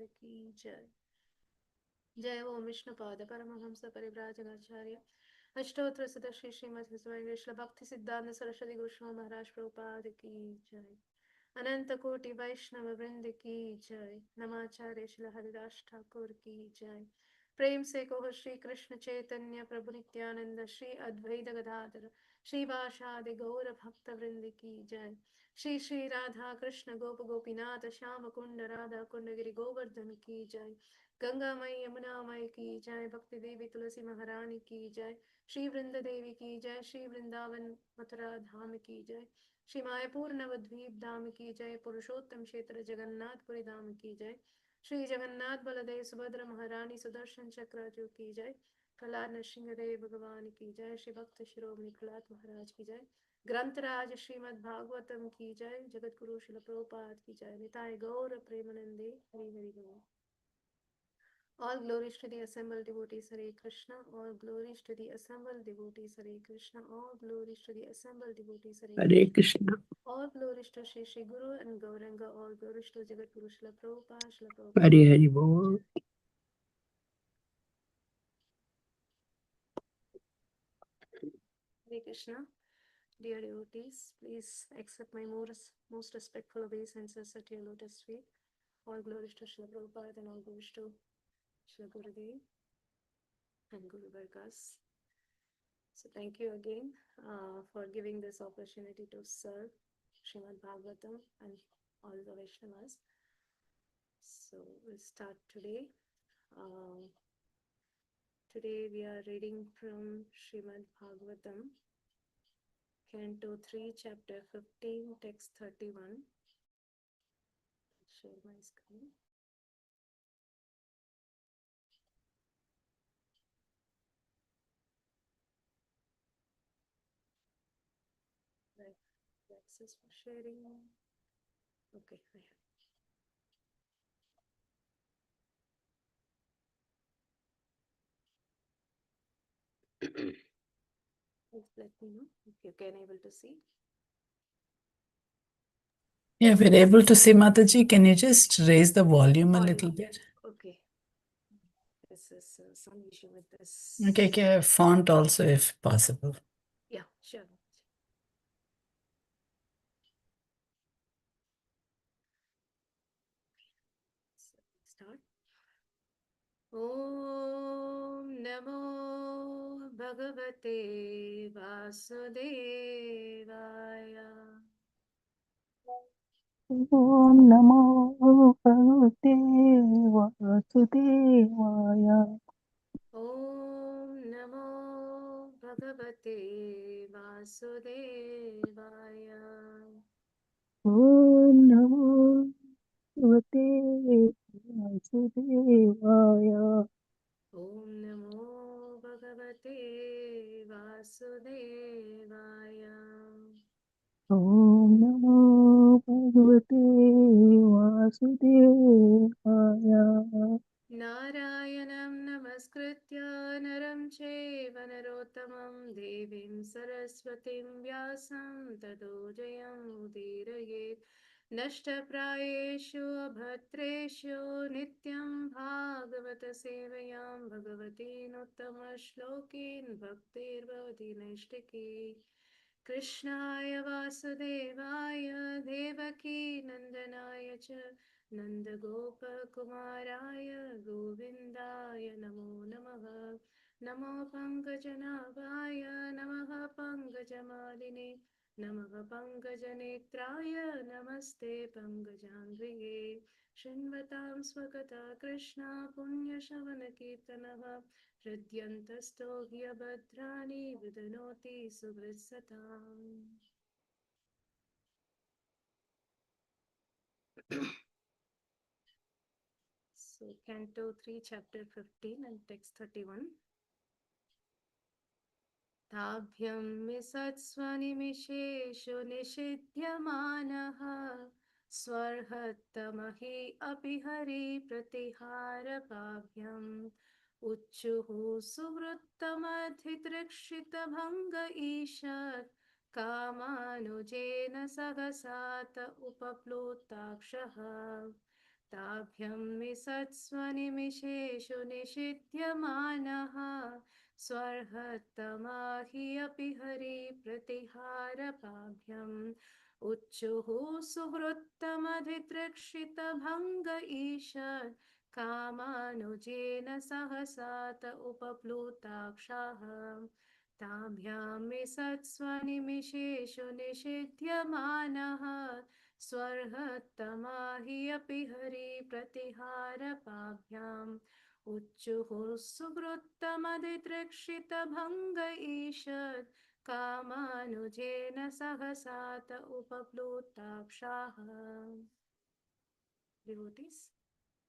की जय। जय ओम विष्णुपाद परमहंस परिव्राजकाचार्य अष्टोत्तर सदा श्री श्रीमद विश्व भक्ति सिद्धांत सरस्वती गोस्वामी महाराज प्रभुपाद की जय। अनंत कोटि वैष्णव वृंद की जय। नमाचार्य श्री हरिदास ठाकुर की जय। प्रेम से कहो श्री कृष्ण चैतन्य प्रभु नित्यानंद श्री अद्वैत गदाधर श्रीवासादि गौर भक्त वृंद की जय। श्री श्री राधा कृष्ण गोप गोपीनाथ श्याम कुंड राधा कुंड गिरि गोवर्धन की जय। गंगा मई यमुना मई की जय। भक्ति देवी तुलसी महारानी की जय। श्री वृंद देवी की जय। श्री वृंदावन मथुरा धाम की जय। श्री मायापुर नवद्वीप धाम की जय। पुरुषोत्तम क्षेत्र जगन्नाथपुरी धाम की जय। श्री जगन्नाथ बलदेव सुभद्र महारानी सुदर्शन चक्राजू की जय। प्रहलाद नरसिंहदेव भगवान की जय। श्री भक्त शिरोमणि प्रहलाद महाराज की जय। ग्रंथराज श्रीमद् भागवतम की जय। जगत गुरु शिल प्रभुपाद की जय। निताय गौर प्रेमानंदे हरि हरि बोल। All glories to the assembled devotees, Hare Krishna. All glories to the assembled devotees, Hare Krishna. All glories to the assembled devotees, Hare Krishna. All glories to Shri Shri Guru and Gauranga. All glories to Jagat Guru Srila Prabhupada, Srila Prabhupada. Hare Hare Bol. Hare Krishna. Dear devotees, please accept my most respectful obeisances at your lotus feet. All glories to Srila Prabhupada and all glories to Srila Gurudev and Guru Vargas. So thank you again for giving this opportunity to serve Srimad Bhagavatam and all the Vaishnavas. So we'll start today. Today we are reading from Srimad Bhagavatam, Canto 3, Chapter 15, Text 31. I'll share my screen. Right, access for sharing. Okay, I have. Please let me know if you can able to see. Yeah, we're able to see, Mataji. Can you just raise the volume a little bit? Okay. This is some issue with this. Okay, font also if possible. Yeah, sure. So, start. Om Namo Bhagavate Vasudevaya. Om Namo Bhagavate Vasudevaya. Om Namo Bhagavate Vasudevaya. Om Namo Bhagavate Vasudevaya. Om Namo Bhagavate Vasudevaya. Om Namo Bhagavate Vasudevaya. Narayanam Namaskritya Naram Chaiva Narottamam Devim Saraswatim Vyasam Tado Jayam Udirayet Nashtaprayeshu Abhatreshu Nityam Bhagavata Sevayam Bhagavatin Uttama Shlokin Bhaktir Bhavati Nashtaki Krishnaya Vasudevaya Devaki Nandanaya Cha Nandagopकुमाराय गोविन्दाय नमो नमः नमो पङ्कजनाभाय नमः पङ्कजमालिने नमः पङ्कजनेत्राय नमस्ते पङ्कजान्विये शृण्वतां स्वकथा Krishna पुण्यश्रवणकीर्तनः हृद्यन्तस्थो ह्यभद्राणि विदनोति सुहृत्सताम्. So, Canto 3, Chapter 15 and Text 31. Tabhyam visatsvanimishesu nishidhyamaanah swarhatamahi apihari pratiharapabhyam uchchuhu suvruttamadhitrikshita ishat kamanujena sagasata upaplutakshah ताभ्यं निसत्स्वनिमिषेषु निषिध्यमानः स्वर्हत्तमा हि अपि हरिप्रतिहारपाभ्यम् उच्चुः सुहृत्तमधितृक्षितभङ्ग ईषत् कामानुजेन सहसात उपप्लुताक्षाः ताभ्यां विसत्स्वनिमिषेषु निषिध्यमानः स्वर्हत्तमा हि अपि हरिप्रतिहारपाभ्याम् उच्चुः सुहृत्तमधितृक्षितभङ्ग ईषत् कामानुजेन सहसात उपप्लुताक्षाः. Devotees,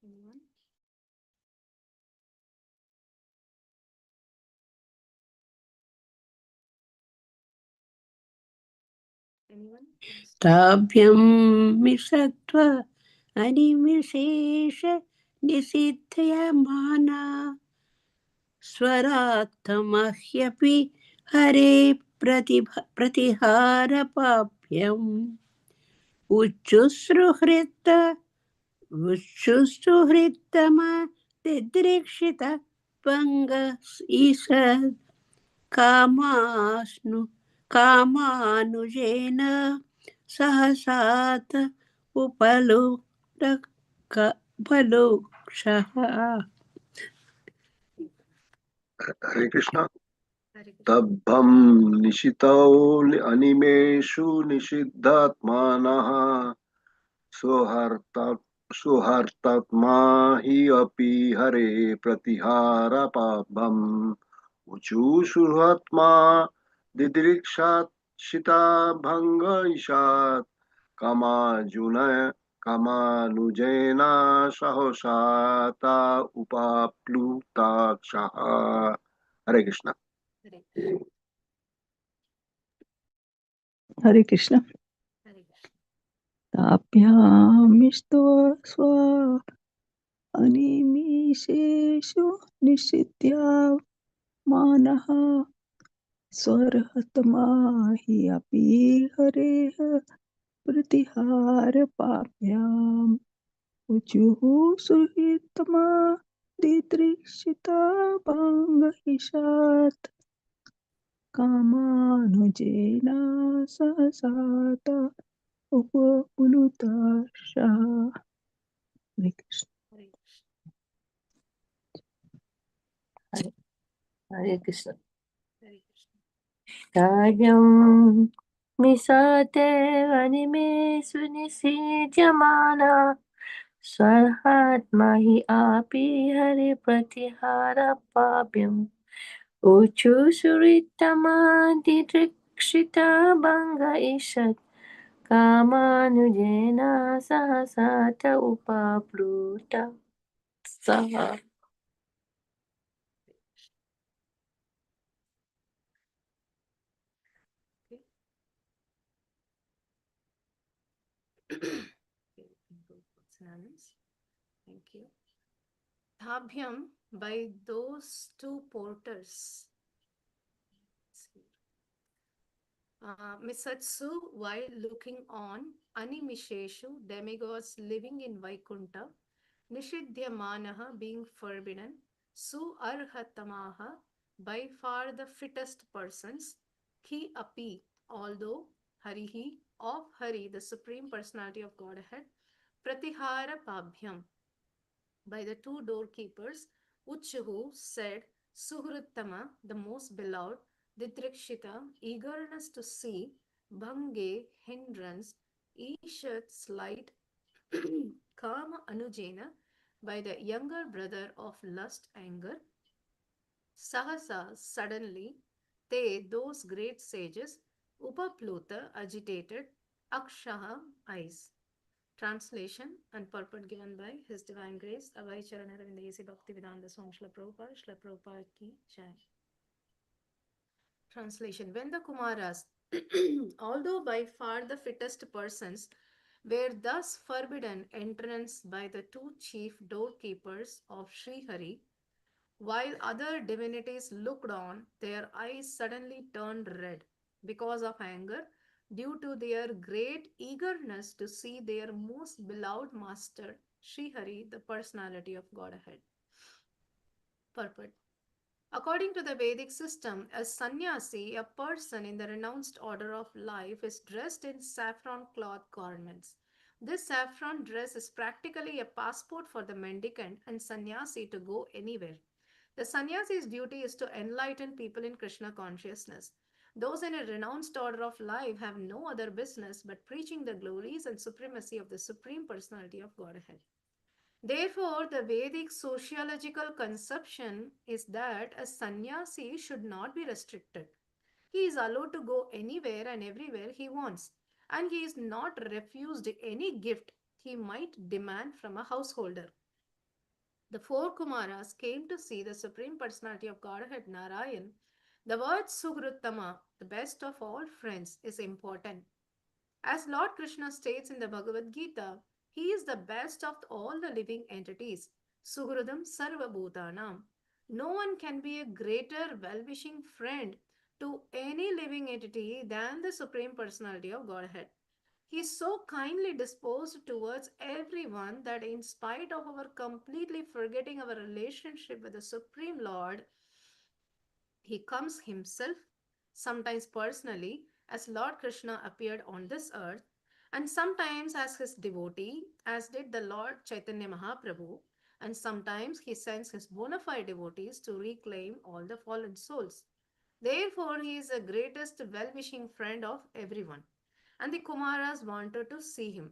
anyone? Anyone wants to? ताभ्यं मिषत्व अनिमिषेष निषिध्यमाना स्वरात्तमह्यपि हरे प्रतिहारपाभ्यम् उच्चुसुहृत् उच्चुसुहृत्तम दिदृक्षित पङ्ग ईषत् कामास्नु कामानुजेन सहसात् उपलोक्षः. हरे कृष्ण। Hare Krishna. तब्बं निशितौ अनिमेषु निषिद्धात्मानः सुहर्तात्मा हि अपि हरे प्रतिहारपापम् उचुषुहात्मा दिदृक्षाक्षिता भङ्ग ईशात् कामानुजेन सहसाता उपाप्लुताक्षः। हरे Krishna. Hare Krishna. Hare Krishna. Hare Krishna. ताभ्यामिस्तो स्व अनिमिषेषु निषिद्यमानः स्वरहतमा हि अपि हरेः प्रतिहारपाभ्याम् उजुः सुहितमा दिदृक्षिता भङ्गहिषात् कामानुजेन सहसात उपपुलुताशः. हरे कृष्ण. Hare Krishna. हरे कृष्ण. Hare Krishna. कार्यं मिसते वनिमेषु निषिध्यमाना स्वहात्मा हि आपि हरे प्रतिहारपाभ्यम् उचुसुरितमादिदृक्षिता भङ्ग ईषत् कामानुजेन सहसात उपाप्लुत सः. Okay. Okay, improve silence. Thank you. Thabhyam, by those two porters. Misatsu, while looking on, Animisheshu, demigods living in Vaikunta, Nishidhyamanaha, being forbidden, Su Arhatamaha, by far the fittest persons, Ki Api, although Harihi, of Hari, the Supreme Personality of Godhead, Pratihara Pabhyam, by the two doorkeepers, Uchuhu said, Suhruttama, the most beloved, Didrikshita, eagerness to see, Bhange, hindrance, Ishat, slight, Kama Anujena, by the younger brother of lust, anger, Sahasa, suddenly, Te, those great sages, Upapluta, agitated, Akshaha, eyes. Translation and purport given by His Divine Grace, Abhay Charanaravinda A.C. Bhaktivedanta Swami Srila Prabhupada, Srila Prabhupada Ki Jai. Translation. When the Kumaras, although by far the fittest persons, were thus forbidden entrance by the two chief doorkeepers of Sri Hari, while other divinities looked on, their eyes suddenly turned red because of anger due to their great eagerness to see their most beloved master Sri Hari, the personality of Godhead. Purport. According to the Vedic system, a sannyasi, a person in the renounced order of life, is dressed in saffron cloth garments. This saffron dress is practically a passport for the mendicant and sannyasi to go anywhere. The sannyasi's duty is to enlighten people in Krishna consciousness. Those in a renounced order of life have no other business but preaching the glories and supremacy of the Supreme Personality of Godhead. Therefore, the Vedic sociological conception is that a sannyasi should not be restricted. He is allowed to go anywhere and everywhere he wants, and he is not refused any gift he might demand from a householder. The four Kumaras came to see the Supreme Personality of Godhead Narayan. The word Sugruttama, the best of all friends, is important. As Lord Krishna states in the Bhagavad Gita, he is the best of all the living entities. Suhrudam Sarva Bhutanam. No one can be a greater well wishing friend to any living entity than the Supreme Personality of Godhead. He is so kindly disposed towards everyone that, in spite of our completely forgetting our relationship with the Supreme Lord, he comes himself, sometimes personally, as Lord Krishna appeared on this earth, and sometimes as his devotee, as did the Lord Chaitanya Mahaprabhu, and sometimes he sends his bona fide devotees to reclaim all the fallen souls. Therefore, he is the greatest well wishing friend of everyone. And the Kumaras wanted to see him.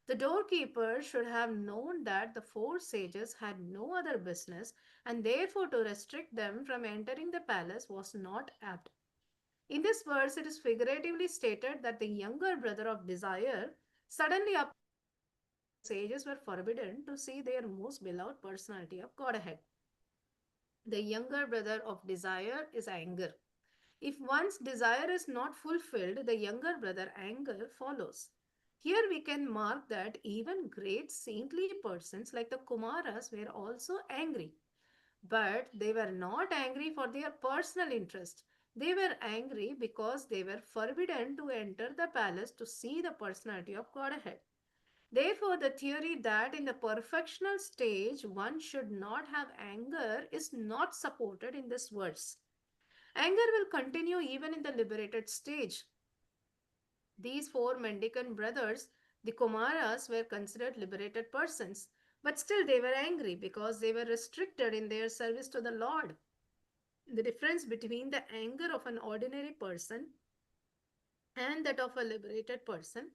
The doorkeeper should have known that the four sages had no other business, and therefore to restrict them from entering the palace was not apt. In this verse, it is figuratively stated that the younger brother of desire suddenly appeared sages were forbidden to see their most beloved personality of Godhead. The younger brother of desire is anger. If one's desire is not fulfilled, the younger brother anger follows. Here we can mark that even great saintly persons like the Kumaras were also angry. But they were not angry for their personal interest. They were angry because they were forbidden to enter the palace to see the personality of Godhead. Therefore, the theory that in the perfectional stage one should not have anger is not supported in this verse. Anger will continue even in the liberated stage. These four mendicant brothers, the Kumaras, were considered liberated persons, but still they were angry because they were restricted in their service to the Lord. The difference between the anger of an ordinary person and that of a liberated person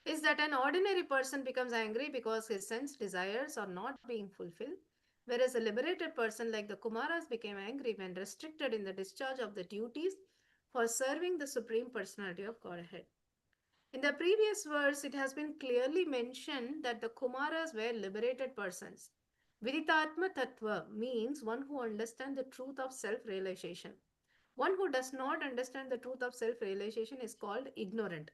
is that an ordinary person becomes angry because his sense desires are not being fulfilled, whereas a liberated person like the Kumaras became angry when restricted in the discharge of the duties for serving the Supreme Personality of Godhead. In the previous verse, it has been clearly mentioned that the Kumaras were liberated persons. Viditatma Tattva means one who understands the truth of self realization. One who does not understand the truth of self realization is called ignorant.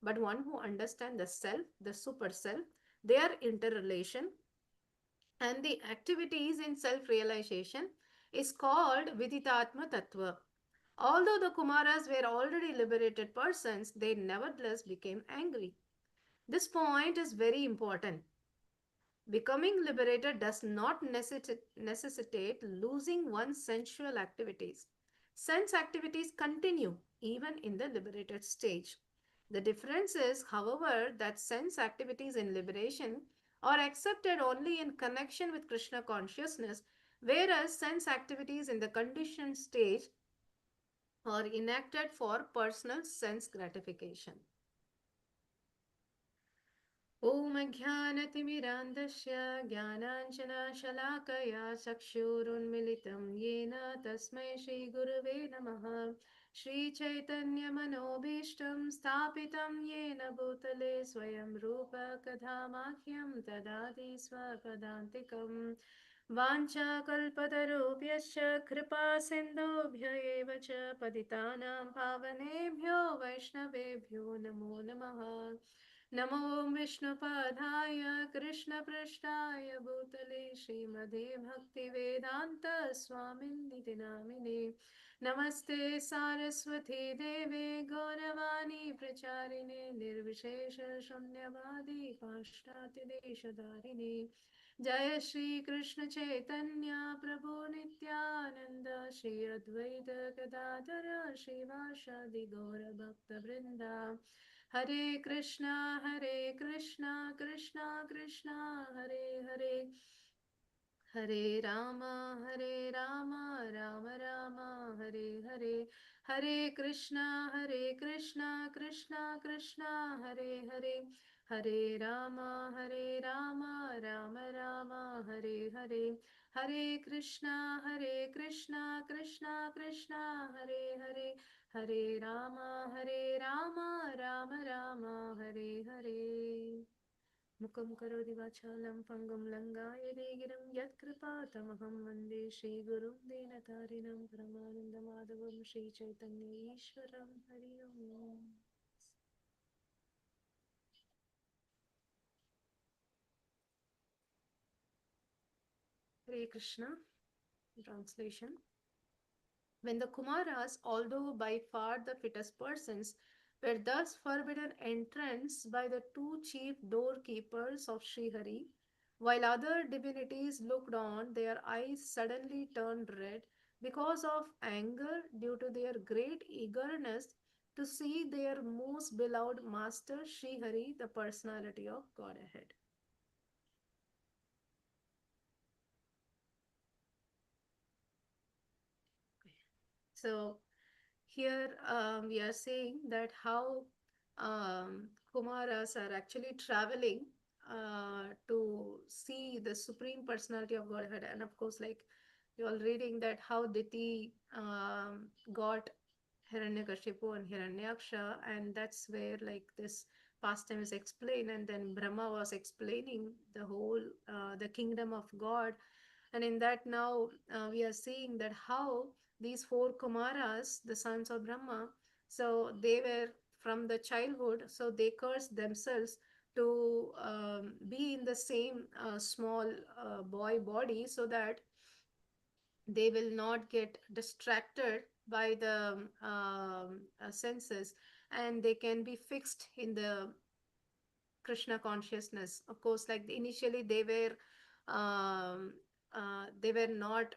But one who understands the self, the super self, their interrelation, and the activities in self realization is called Viditatma Tattva. Although the Kumaras were already liberated persons, they nevertheless became angry. This point is very important. Becoming liberated does not necessitate losing one's sensual activities. Sense activities continue even in the liberated stage. The difference is, however, that sense activities in liberation are accepted only in connection with Krishna consciousness, whereas sense activities in the conditioned stage are enacted for personal sense gratification. ॐ अज्ञानतिमिरान्धस्य ज्ञानाञ्जनशलाकया चक्षुरुन्मिलितं येन तस्मै श्रीगुरुवे नमः श्रीचैतन्यमनोभीष्टं स्थापितं येन भूतले स्वयं रूप कथा माह्यं ददाति स्वपदान्तिकम् वाञ्छाकल्पतरुभ्यश्च कृपा सिन्धुभ्य एव च पतितानां पावनेभ्यो वैष्णवेभ्यो नमो नमः नमो विष्णुपादाय कृष्णपृष्ठाय भूतले श्रीमते भक्तिवेदान्त स्वामिन्निति नामिने नमस्ते सारस्वती देवे गौरवाणी प्रचारिणे निर्विशेष शून्यवादी पाश्चात्यदेशधारिणे जय श्री कृष्ण चैतन्य प्रभु नित्यानंद श्री अद्वैत गदाधर श्रीवासादि गौर भक्त वृंदा हरे कृष्णा कृष्णा कृष्णा हरे हरे हरे राम राम राम हरे हरे हरे कृष्णा कृष्णा कृष्णा हरे हरे हरे राम राम राम हरे हरे हरे कृष्णा कृष्णा कृष्णा हरे हरे हरे राम राम राम हरे हरे मुखं करोति वाचालं पङ्गुं लङ्घायते गिरिं यत्कृपातमहं वन्दे श्रीगुरुं दीनतारिणं परमानन्दमाधवं श्रीचैतन्य ईश्वरं हरि ओम् Hare Krishna. Translation. When the Kumaras, although by far the fittest persons, were thus forbidden entrance by the two chief doorkeepers of Srihari, while other divinities looked on, their eyes suddenly turned red because of anger due to their great eagerness to see their most beloved master Srihari, the personality of Godhead. So here we are saying that how Kumaras are actually traveling to see the Supreme Personality of Godhead. And of course, like you're all reading that how Diti got Hiranyakashipu and Hiranyaksha, and that's where like this pastime is explained. And then Brahma was explaining the whole the kingdom of God, and in that now we are seeing that how these four Kumaras, the sons of Brahma, so they were from the childhood, so they cursed themselves to be in the same small boy body so that they will not get distracted by the senses, and they can be fixed in the Krishna consciousness. Of course, like initially they were not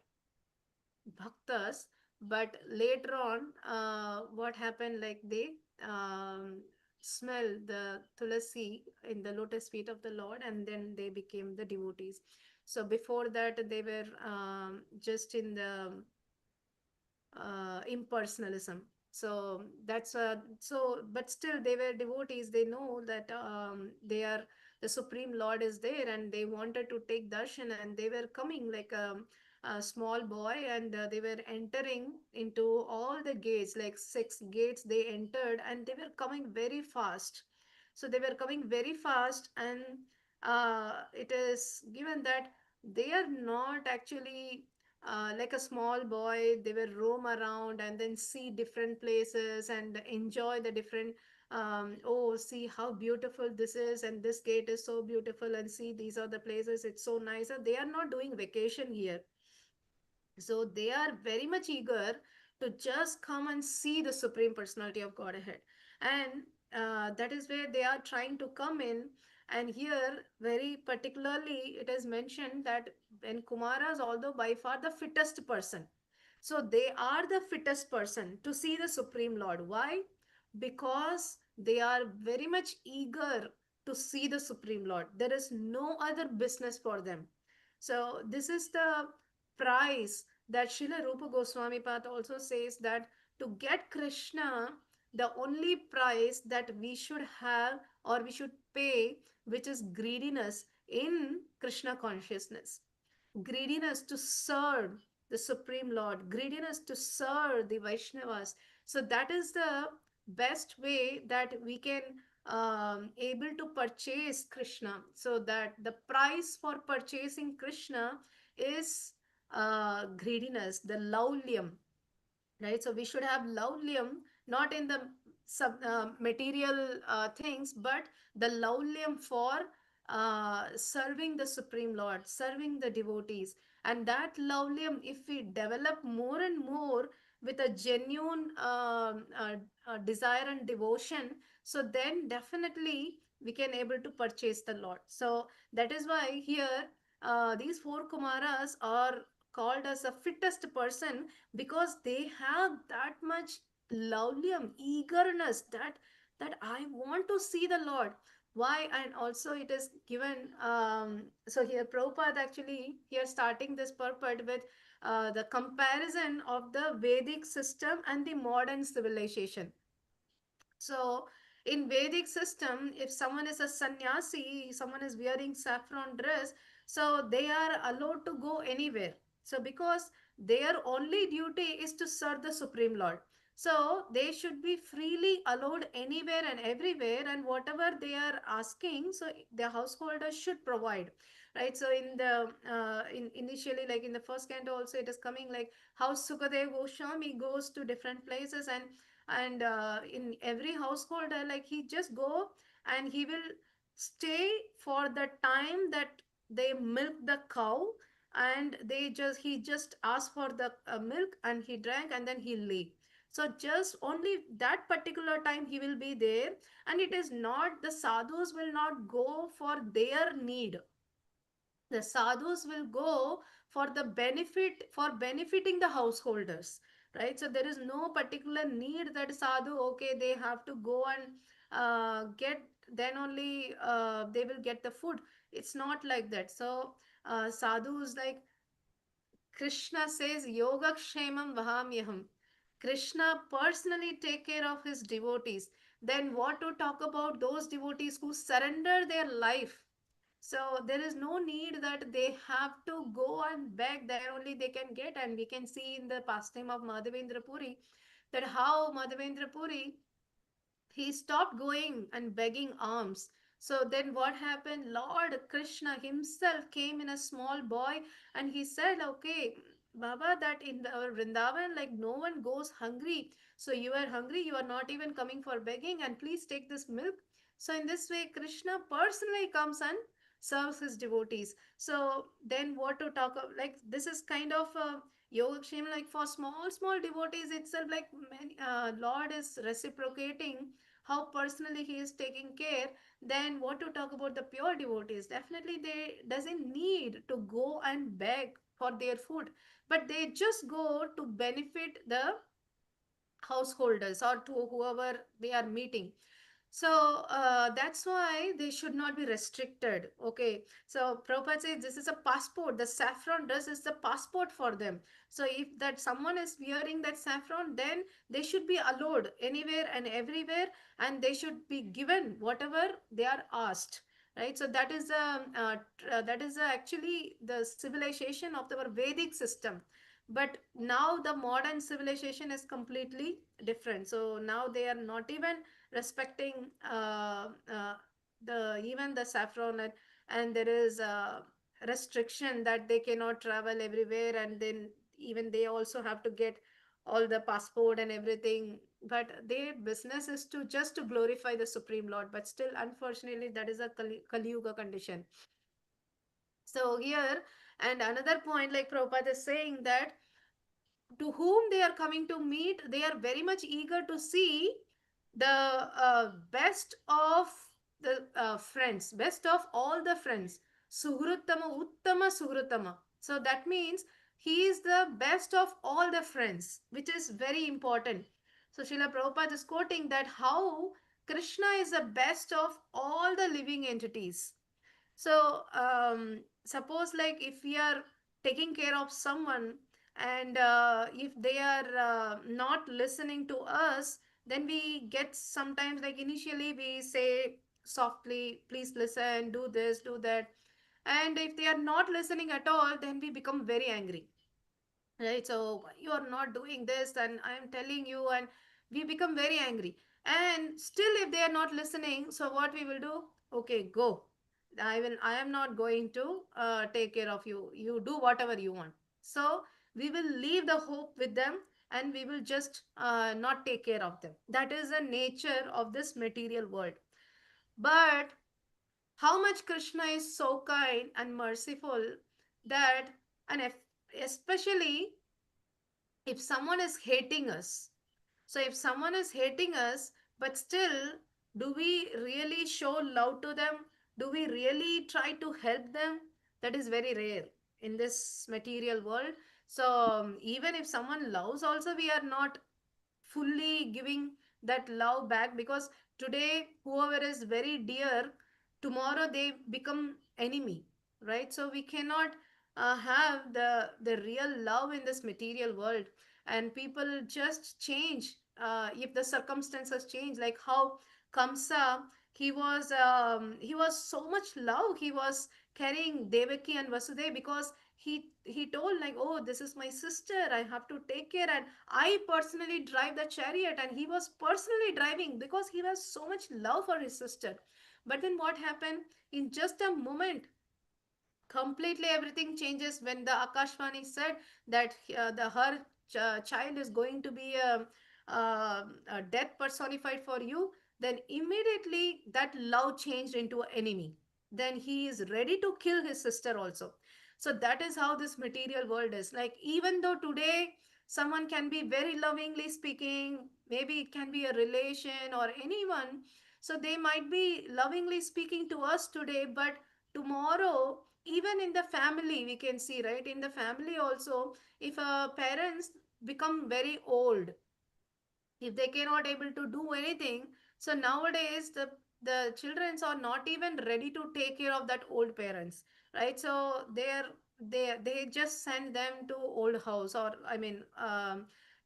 bhaktas, but later on, what happened? Like they smell the tulasi in the lotus feet of the Lord, and then they became the devotees. So before that, they were just in the impersonalism. So that's so, but still they were devotees. They know that they are the Supreme Lord is there, and they wanted to take darshan, and they were coming like a small boy, and they were entering into all the gates, like 6 gates they entered, and they were coming very fast. So they were coming very fast, and it is given that they are not actually like a small boy. They will roam around and then see different places and enjoy the different oh, see how beautiful this is, and this gate is so beautiful, and see these are the places, it's so nice. So they are not doing vacation here, so they are very much eager to just come and see the Supreme Personality of Godhead. And that is where they are trying to come in. And here, very particularly, it is mentioned that when Kumaras, although by far the fittest person, so they are the fittest person to see the Supreme Lord. Why? Because they are very much eager to see the Supreme Lord. There is no other business for them. So this is the price that Srila Rupa Goswami Path also says, that to get Krishna, the only price that we should have or we should pay, which is greediness in Krishna consciousness, greediness to serve the Supreme Lord, greediness to serve the Vaishnavas. So that is the best way that we can able to purchase Krishna. So that the price for purchasing Krishna is greediness, the laulyam, right? So we should have laulyam, not in the material things, but the laulyam for serving the Supreme Lord, serving the devotees. And that laulyam, if we develop more and more with a genuine desire and devotion, so then definitely we can able to purchase the Lord. So that is why here these four Kumaras are called as a fittest person, because they have that much laulyam, eagerness, that I want to see the Lord. Why? And also it is given, so here Prabhupada actually here starting this purport with the comparison of the Vedic system and the modern civilization. So in Vedic system, if someone is a sannyasi, someone is wearing saffron dress, so they are allowed to go anywhere. So because their only duty is to serve the Supreme Lord. So they should be freely allowed anywhere and everywhere, and whatever they are asking, so the householders should provide. Right. So in the in initially, like in the first canto also, it is coming like how Sukadev Goswami goes to different places, and in every householder, like he just go and he will stay for the time that they milk the cow, and he just asked for the milk and he drank and then he leave. So just only that particular time he will be there, and it is not, the sadhus will not go for their need. The sadhus will go for the benefit, for benefiting the householders. Right. So there is no particular need that sadhu, okay, they have to go and get, then only they will get the food. It's not like that. So sadhu is like, Krishna says, Yogakshemam Vahamyaham. Krishna personally take care of his devotees. Then what to talk about those devotees who surrender their life? So there is no need that they have to go and beg, there only they can get. And we can see in the pastime of Madhavendra Puri that how Madhavendra Puri, he stopped going and begging alms. So then what happened? Lord Krishna himself came in a small boy, and he said, okay, Baba, that in our Vrindavan, like no one goes hungry. So you are hungry, you are not even coming for begging, and please take this milk. So in this way, Krishna personally comes and serves his devotees. So then what to talk of, like this is kind of a Yogakshema, like for small, small devotees itself, like many, Lord is reciprocating how personally he is taking care. Then what to talk about the pure devotees? Definitely they doesn't need to go and beg for their food, but they just go to benefit the householders or to whoever they are meeting. So that's why they should not be restricted. Okay. So Prabhupada says this is a passport. The saffron dress is the passport for them. So if that someone is wearing that saffron, then they should be allowed anywhere and everywhere, and they should be given whatever they are asked. Right. So that is actually the civilization of our Vedic system. But now the modern civilization is completely different. So now they are not even respecting the even the saffron, and there is a restriction that they cannot travel everywhere, and then even they also have to get all the passport and everything. But their business is to just to glorify the Supreme Lord, but still unfortunately that is a Kali Yuga condition. So here, and another point, like Prabhupada is saying that to whom they are coming to meet, they are very much eager to see the best of the friends, best of all the friends. Suhruttama, Uttama Suhruttama. So that means he is the best of all the friends, which is very important. So Srila Prabhupada is quoting that how Krishna is the best of all the living entities. So suppose like if we are taking care of someone, and if they are not listening to us, then we get sometimes, like initially we say softly, please listen, do this, do that. And if they are not listening at all, then we become very angry. Right. So you are not doing this and I am telling you, and we become very angry. And still if they are not listening, so what we will do? Okay, go. I am not going to take care of you, you do whatever you want. So we will leave the hope with them, and we will just not take care of them. That is the nature of this material world. But how much Krishna is so kind and merciful that, and especially if someone is hating us. So if someone is hating us, but still, do we really show love to them? Do we really try to help them? That is very rare in this material world. So even if someone loves, also we are not fully giving that love back, because today whoever is very dear, tomorrow they become enemy, right? So we cannot have the real love in this material world, and people just change if the circumstances change, like how Kamsa, he was so much love, he was carrying Devaki and Vasudev, because he told like, oh, this is my sister, I have to take care, and I personally drive the chariot, and he was personally driving because he has so much love for his sister. But then what happened? In just a moment, completely everything changes when the Akashvani said that the her child is going to be a death personified for you. Then immediately that love changed into an enemy. Then he is ready to kill his sister also. So that is how this material world is. Like, even though today someone can be very lovingly speaking, maybe it can be a relation or anyone, so they might be lovingly speaking to us today, but tomorrow, even in the family, we can see, right, in the family also, if parents become very old, if they cannot able to do anything, so nowadays the children are not even ready to take care of that old parents, right? So they just send them to old house, or I mean,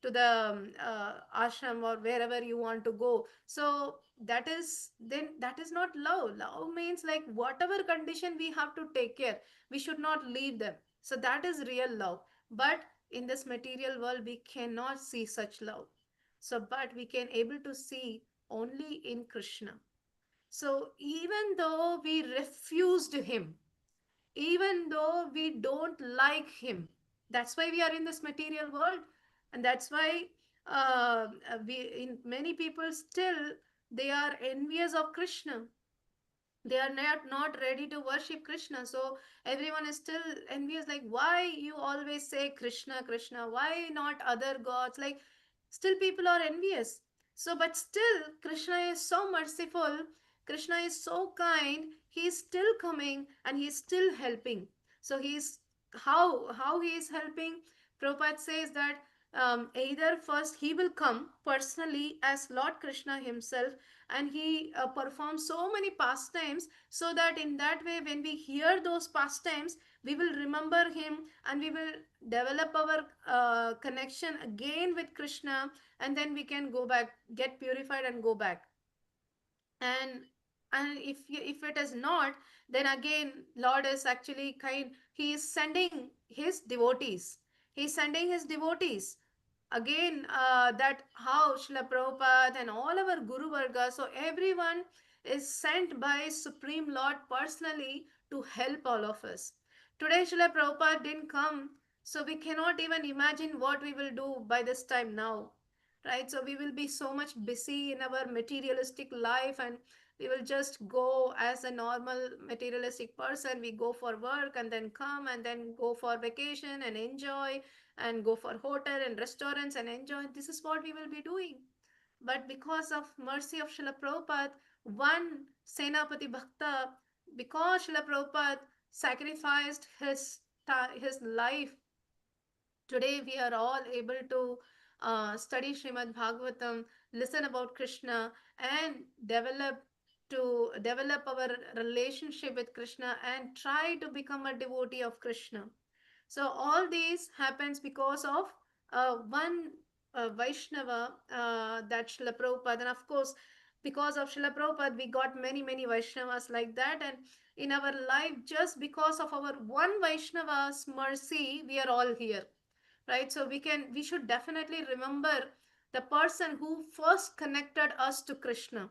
to the ashram or wherever you want to go. So that is, then that is not love. Love means like whatever condition we have to take care, we should not leave them. So that is real love. But in this material world we cannot see such love. So but we can able to see only in Krishna. So even though we refused him, even though we don't like him, that's why we are in this material world. And that's why we in many people still, they are envious of Krishna. They are not ready to worship Krishna. So everyone is still envious, like, why you always say Krishna, Krishna, why not other gods? Like, still people are envious. So but still Krishna is so merciful, Krishna is so kind, he is still coming and he is still helping. So he's, how he is helping? Prabhupada says that either first he will come personally as Lord Krishna himself, and he performs so many pastimes, so that in that way when we hear those pastimes, we will remember him, and we will develop our connection again with Krishna, and then we can go back, get purified and go back. and and if it is not, then again Lord is actually kind, he is sending his devotees, he's sending his devotees again. That how Srila Prabhupada and all our Guru Varga, so everyone is sent by Supreme Lord personally to help all of us. Today Srila Prabhupada didn't come, so we cannot even imagine what we will do by this time now, right? So we will be so much busy in our materialistic life, and we will just go as a normal materialistic person. We go for work and then come and then go for vacation and enjoy, and go for hotel and restaurants and enjoy. This is what we will be doing. But because of mercy of Srila Prabhupada, one Senapati Bhakta, because Srila Prabhupada sacrificed his life, today we are all able to study Srimad Bhagavatam, listen about Krishna, and develop our relationship with Krishna and try to become a devotee of Krishna. So all these happens because of one Vaishnava, that Srila Prabhupada. And of course, because of Srila Prabhupada, we got many Vaishnavas like that. And in our life, just because of our one Vaishnava's mercy, we are all here, right? So we should definitely remember the person who first connected us to Krishna,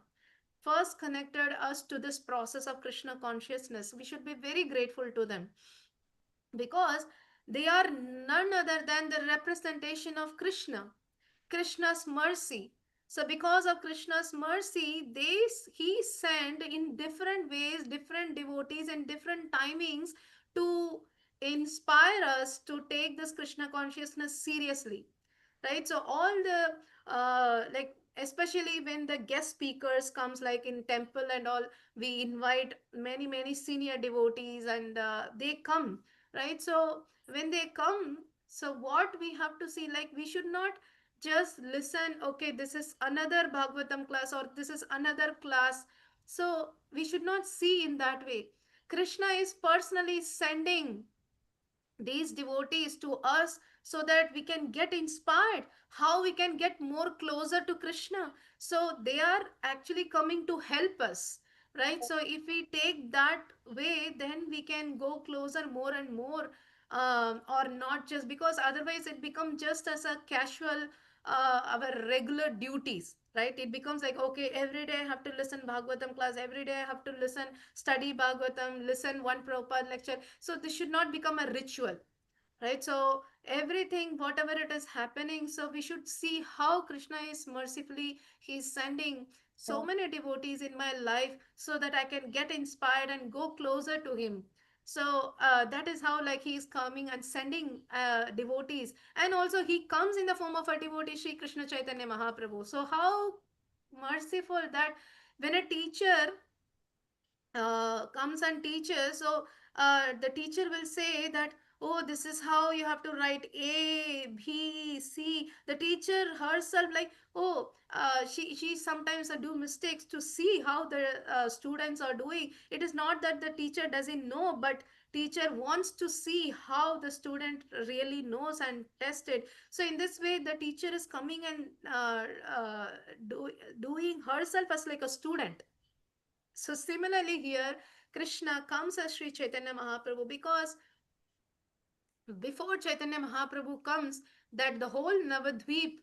first connected us to this process of Krishna consciousness. We should be very grateful to them, because they are none other than the representation of Krishna. Krishna's mercy. So because of Krishna's mercy, he sent in different ways, different devotees and different timings to inspire us to take this Krishna consciousness seriously, right? So all the like, especially when the guest speakers comes, like in temple and all, we invite many senior devotees, and they come, right? So when they come, so what we have to see, like, we should not just listen, okay, this is another Bhagavatam class or this is another class. So we should not see in that way. Krishna is personally sending these devotees to us so that we can get inspired, how we can get more closer to Krishna. So they are actually coming to help us, right? So if we take that way, then we can go closer more and more, or not just, because otherwise it becomes just as a casual, our regular duties, right? It becomes like, okay, every day I have to listen Bhagavatam class, every day I have to listen, study Bhagavatam, listen one proper lecture. So this should not become a ritual, right? So everything, whatever it is happening, so we should see how Krishna is mercifully, he's sending so many devotees in my life so that I can get inspired and go closer to him. So that is how, like, he is coming and sending devotees, and also he comes in the form of a devotee, Sri Krishna Chaitanya Mahaprabhu. So how merciful that when a teacher comes and teaches, so the teacher will say that, oh, this is how you have to write A, B, C. The teacher herself, like, oh, she sometimes do mistakes to see how the students are doing. It is not that the teacher doesn't know, but teacher wants to see how the student really knows and test it. So in this way, the teacher is coming and doing herself as like a student. So similarly here, Krishna comes as Sri Chaitanya Mahaprabhu, because before Chaitanya Mahaprabhu comes, that the whole Navadvip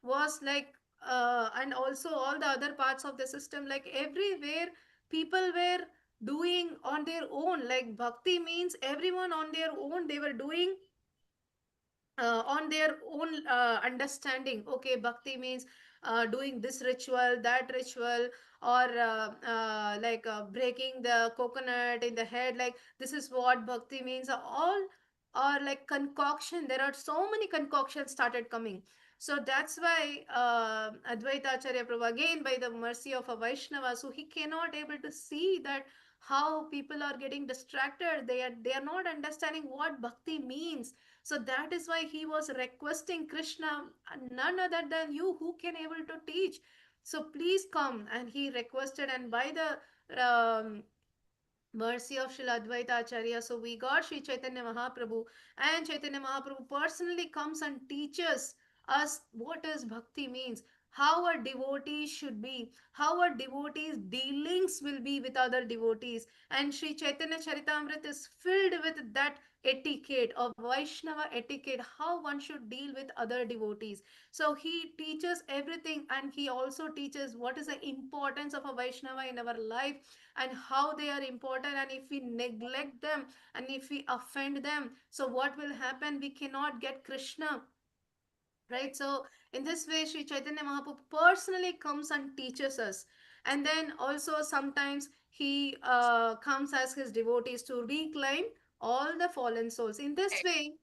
was like, and also all the other parts of the system, like everywhere, people were doing on their own. Like bhakti means everyone on their own, they were doing on their own understanding. Okay, bhakti means doing this ritual, that ritual, or like breaking the coconut in the head, like this is what bhakti means. All or like concoction, there are so many concoctions started coming. So that's why Advaita Acharya Prabhu, again by the mercy of a Vaishnava, so he cannot able to see that how people are getting distracted, they are not understanding what bhakti means. So that is why he was requesting Krishna, none other than you who can able to teach. So please come. And he requested, and by the mercy of Srila Advaita Acharya, so we got Sri Chaitanya Mahaprabhu, and Chaitanya Mahaprabhu personally comes and teaches us what is bhakti means, how a devotee should be, how a devotee's dealings will be with other devotees. And Sri Chaitanya Charitamrita is filled with that etiquette of Vaishnava etiquette, how one should deal with other devotees. So he teaches everything, and he also teaches what is the importance of a Vaishnava in our life, and how they are important, and if we neglect them and if we offend them, so what will happen, we cannot get Krishna, right? So in this way, Sri Chaitanya Mahaprabhu personally comes and teaches us. And then also sometimes he comes as his devotees to reclaim all the fallen souls. In this way,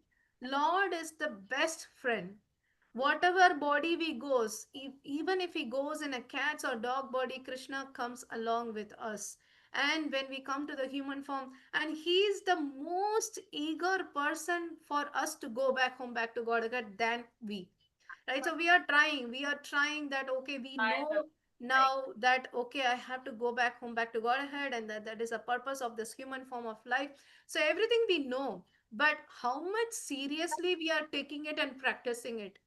Lord is the best friend. Whatever body we goes, even if he goes in a cat's or dog body, Krishna comes along with us. And when we come to the human form, and he is the most eager person for us to go back home, back to Godhead than we, right? So we are trying that, okay, we know now that, okay, I have to go back home, back to Godhead, and that is a purpose of this human form of life. So everything we know, but how much seriously we are taking it and practicing it,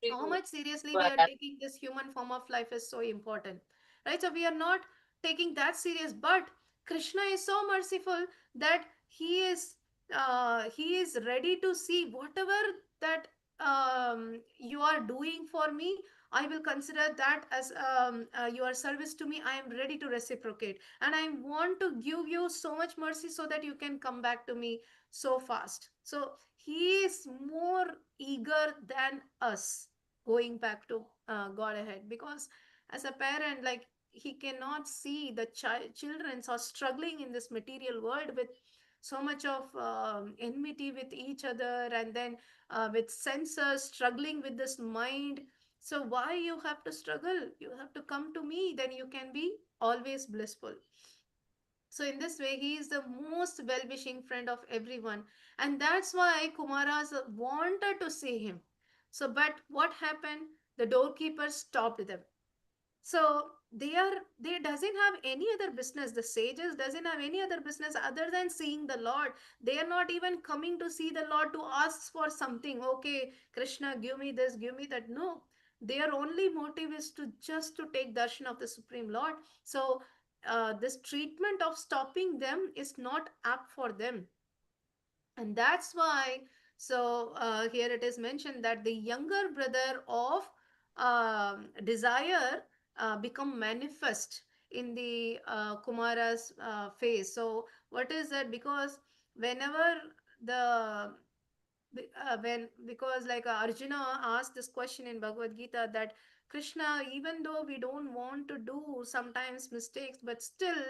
how much seriously we are taking this human form of life is so important, right? So we are not taking that serious, but Krishna is so merciful that he is ready to see whatever that you are doing for me. I will consider that as your service to me. I am ready to reciprocate, and I want to give you so much mercy so that you can come back to me so fast. So he is more eager than us, going back to God ahead. Because as a parent, like, he cannot see the children are struggling in this material world with so much of enmity with each other, and then with senses struggling with this mind. So why you have to struggle? You have to come to me, then you can be always blissful. So in this way, he is the most well-wishing friend of everyone, and that's why Kumaras wanted to see him. So, but what happened? The doorkeeper stopped them. So they doesn't have any other business. The sages doesn't have any other business other than seeing the Lord. They are not even coming to see the Lord to ask for something. Okay, Krishna, give me this, give me that. No, their only motive is to just to take darshan of the Supreme Lord. So this treatment of stopping them is not apt for them, and that's why. So here it is mentioned that the younger brother of desire become manifest in the Kumara's face. So what is that? Because whenever the when because like Arjuna asked this question in Bhagavad Gita, that Krishna, even though we don't want to do sometimes mistakes, but still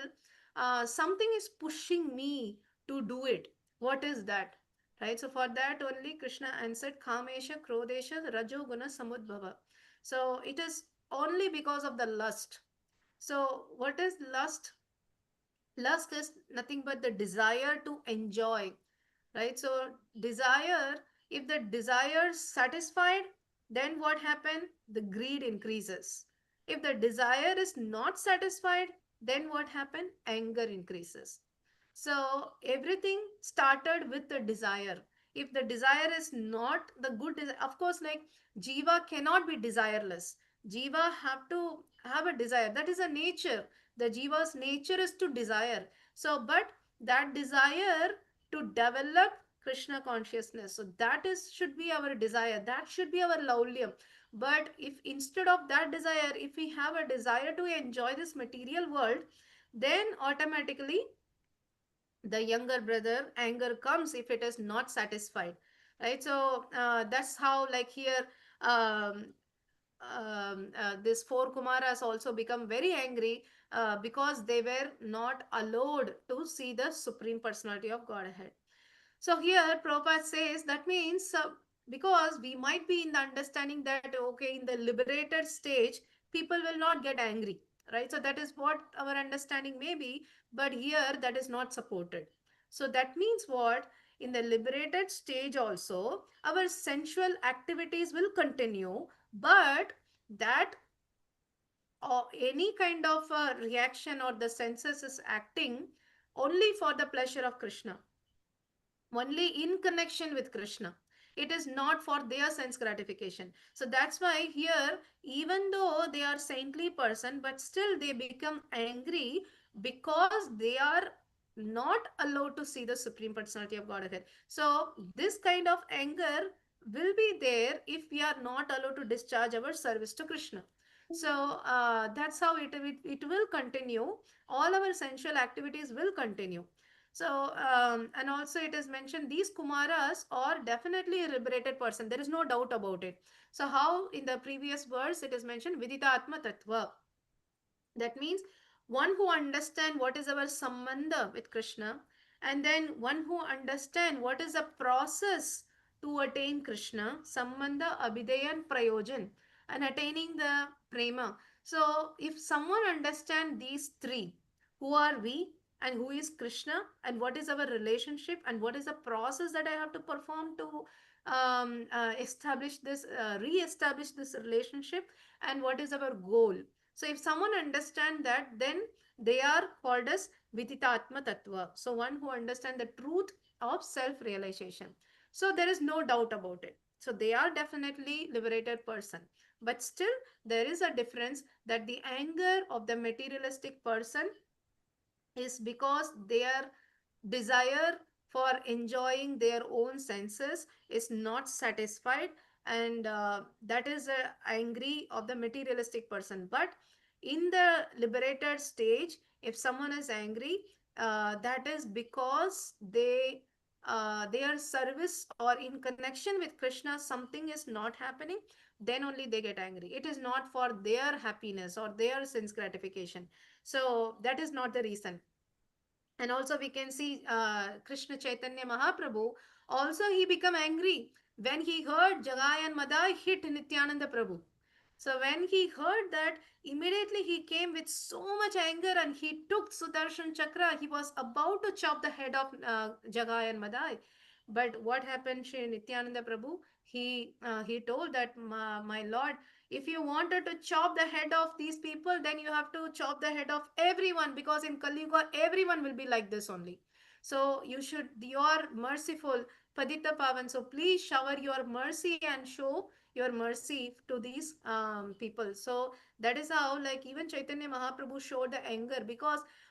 something is pushing me to do it. What is that? Right? So for that only Krishna answered, Kamesha Krodesha Rajo Guna Samudbhava. So it is only because of the lust. So what is lust? Lust is nothing but the desire to enjoy, right? So desire, if the desire is satisfied, then what happen? The greed increases. If the desire is not satisfied, then what happen? Anger increases. So everything started with the desire. If the desire is not the good desire, of course, like jiva cannot be desireless. Jiva have to have a desire. That is a nature. The jiva's nature is to desire. So but that desire to develop Krishna consciousness, so that is should be our desire, that should be our laulyam. But if instead of that desire, if we have a desire to enjoy this material world, then automatically the younger brother anger comes if it is not satisfied, right? So that's how, like here, um, this four Kumaras also become very angry because they were not allowed to see the Supreme Personality of Godhead. So here Prabhupada says that means because we might be in the understanding that okay, in the liberated stage people will not get angry, right? So that is what our understanding may be, but here that is not supported. So that means what? In the liberated stage also our sensual activities will continue, but that any kind of reaction or the senses is acting only for the pleasure of Krishna, only in connection with Krishna. It is not for their sense gratification. So that's why here, even though they are saintly person, but still they become angry because they are not allowed to see the Supreme Personality of Godhead. So this kind of anger will be there if we are not allowed to discharge our service to Krishna. So that's how it will continue. All our sensual activities will continue. So, and also it is mentioned these Kumaras are definitely a liberated person. There is no doubt about it. So, how in the previous verse it is mentioned Vidita Atma Tattva. That means one who understand what is our sambandha with Krishna, and then one who understand what is the process to attain Krishna, sambandha, abhidaya, and prayojan, and attaining the prema. So, if someone understand these three, who are we and who is Krishna, and what is our relationship, and what is the process that I have to perform to establish this, re-establish this relationship, and what is our goal. So if someone understand that, then they are called as Viditatma Tattva. So one who understand the truth of self-realization. So there is no doubt about it. So they are definitely liberated person. But still there is a difference that the anger of the materialistic person is because their desire for enjoying their own senses is not satisfied, and that is angry of the materialistic person. But in the liberated stage, if someone is angry, that is because they their service or in connection with Krishna, something is not happening, then only they get angry. It is not for their happiness or their sense gratification. So that is not the reason. And also we can see Krishna Chaitanya Mahaprabhu, also he become angry when he heard Jagai and Madai hit Nityananda Prabhu. So when he heard that, immediately he came with so much anger and he took Sudarshan Chakra. He was about to chop the head of Jagai and Madai. But what happened, Shri Nityananda Prabhu? He told that, my lord, if you wanted to chop the head of these people, then you have to chop the head of everyone, because in Kali Yuga everyone will be like this only. So you are merciful, Padita Pavan. So please shower your mercy and show your mercy to these people. So that is how, like, even Chaitanya Mahaprabhu showed the anger,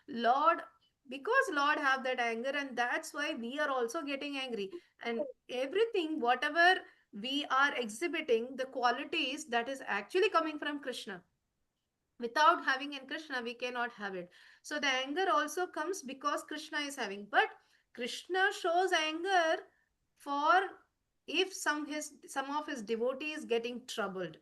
Lord because Lord have that anger, and that's why we are also getting angry. And everything, whatever we are exhibiting, the qualities that is actually coming from Krishna. Without having in Krishna, we cannot have it. So the anger also comes because Krishna is having. But Krishna shows anger for if some of his devotees getting troubled,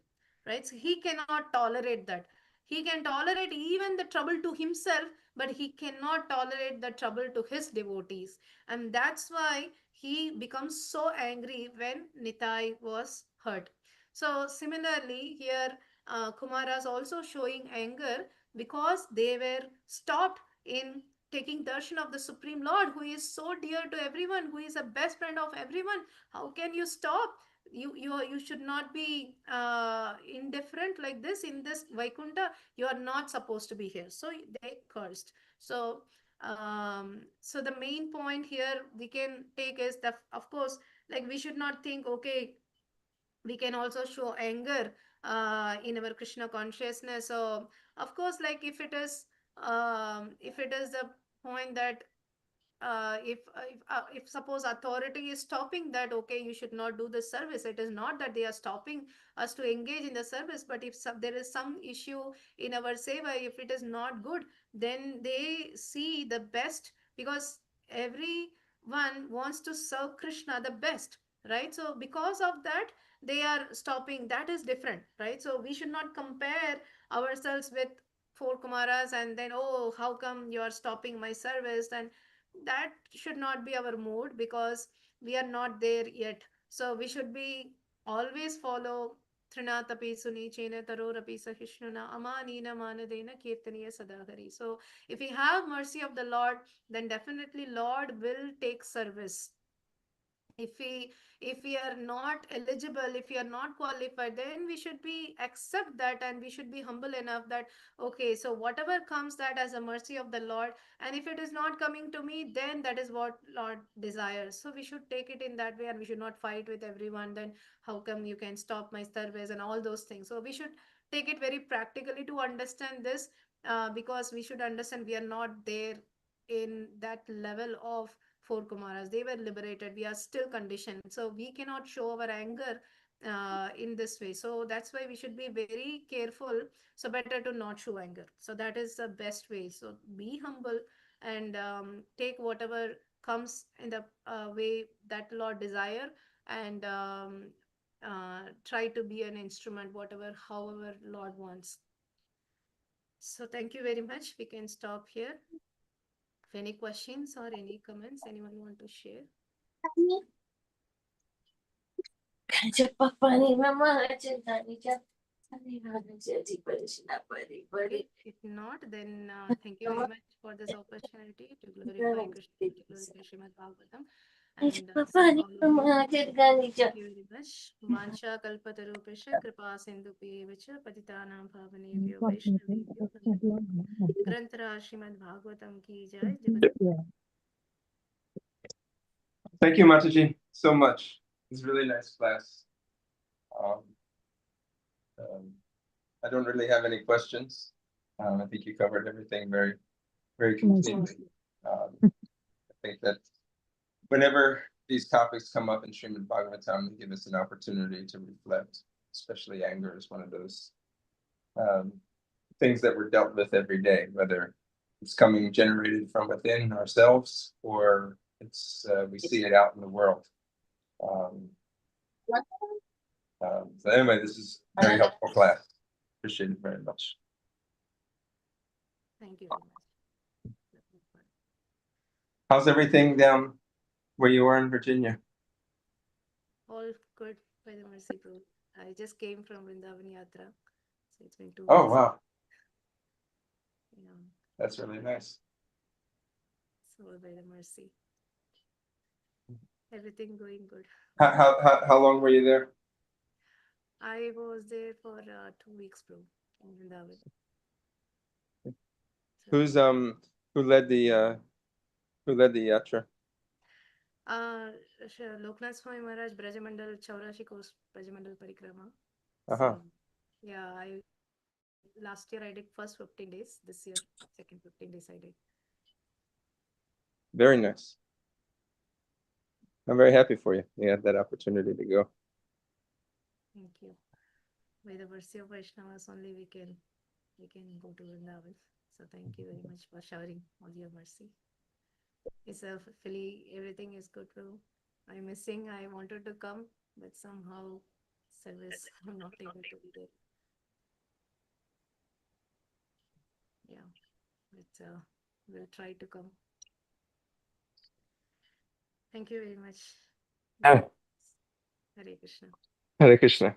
right? So he cannot tolerate that. He can tolerate even the trouble to himself, but he cannot tolerate the trouble to his devotees. And that's why he becomes so angry when Nitai was hurt. So similarly here, Kumaras also showing anger because they were stopped in taking darshan of the Supreme Lord, who is so dear to everyone, who is a best friend of everyone. How can you stop? You should not be indifferent like this in this Vaikunta. You are not supposed to be here. So they cursed. So the main point here we can take is that, of course, like, we should not think, okay, we can also show anger in our Krishna consciousness. So of course, like, if it is the point that if suppose authority is stopping that, okay, you should not do this service, it is not that they are stopping us to engage in the service. But if there is some issue in our seva, if it is not good, then they see the best, because everyone wants to serve Krishna the best, right? So because of that, they are stopping. That is different, right? So we should not compare ourselves with four Kumaras and then, oh, how come you are stopping my service? And that should not be our mood, because we are not there yet. So we should be always follow Trinatapi Sunichena Tarorapi Sahishnuna Amanina Manadena Kirtaniya Sadahari. So if we have mercy of the Lord, then definitely Lord will take service. If we are not eligible, if we are not qualified, then we should be accept that, and we should be humble enough that, okay, so whatever comes, that as a mercy of the Lord. And if it is not coming to me, then that is what Lord desires. So we should take it in that way, and we should not fight with everyone. Then how come you can stop my service and all those things? So we should take it very practically to understand this, because we should understand we are not there in that level of four Kumaras. They were liberated. We are still conditioned. So we cannot show our anger in this way. So that's why we should be very careful. So better to not show anger. So that is the best way. So be humble and take whatever comes in the way that Lord desire, and try to be an instrument, whatever, however Lord wants. So thank you very much. We can stop here. If any questions or any comments anyone want to share? Cepat pani mama cinta ni jap. Ani mana jadi bersih pari pari. If not, then thank you very much for this opportunity to glorify Krishna, to glorify Srimad Bhagavatam, and Cepat serve pani all of you. mama cinta ni jap. Thank you very much. Vansha kalpatarupesha kripa sindhupi vicha patitanam bhavanebhyo vaishnavebhyo Grantara Srimad Bhagavatam ki jai. Thank you, Mataji, so much. It's a really nice class. Um, I don't really have any questions. I think you covered everything very, very completely. I think that whenever these topics come up in Srimad Bhagavatam, they give us an opportunity to reflect. Especially anger is one of those things that we're dealt with every day, whether it's coming generated from within ourselves or It's we see it out in the world. So anyway, this is a very helpful class. Appreciate it very much. Thank you very much. How's everything down where you are in Virginia? All good by the mercy, Prabhu. I just came from Vrindavan Yatra, so it's been 2 Oh, weeks. wow. Yeah, That's really nice. so all by the mercy. Everything going good. How long were you there? I was there for 2 weeks, Prabhu, in Vrindavan. Who's So, who led the yatra? Loknath Swami Maharaj Brajamandal Chaurashi Course Brajamandal Parikrama. Uh-huh. So, yeah, last year I did first 15 days. This year, second 15 days I did. Very nice. I'm very happy for you. You had that opportunity to go. Thank you. By the mercy of Vaishnavas only we can go to Vrindavan. So thank you very much for showering all your mercy. It's fully everything is good, Prabhu. I'm missing. I wanted to come, but somehow service I'm not able to be there. Yeah, but we'll try to come. Thank you very much. Hare Hare Krishna. Hare Krishna.